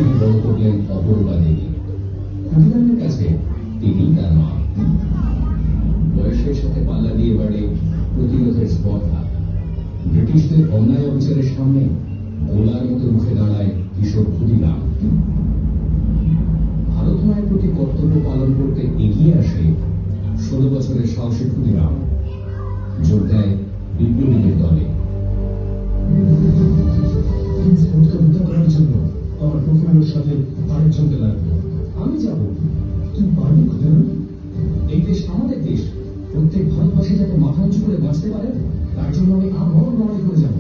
থেকে বড় করলেন অপরূপা দেবী। ক্ষুদিরামের কাছে তিনি তার মা। বয়সের সাথে পাল্লা দিয়ে বাড়ে প্রতিরোধের স্পর্ধা। ব্রিটিশদের অন্যায় অবিচারের সামনে গোলার মতো রুখে দাঁড়ায় কিশোর ক্ষুদিরাম। ভারত মায়ের প্রতি কর্তব্য পালন করতে এগিয়ে আসে 16 বছরের সাহসী ক্ষুদিরাম। যোগ দেয় বিপ্লবীদের দলে। করার জন্য আমার প্রফুল্লের সাথে আরেকজনকে লাগবে। আমি যাব। তুই পারবি ক্ষুদিরাম? এই দেশ আমাদের দেশ। প্রত্যেক ভারতবাসী যাতে মাথা উঁচু করে বাঁচতে পারে, তার জন্য আমি আবারও লড়াই করে যাব।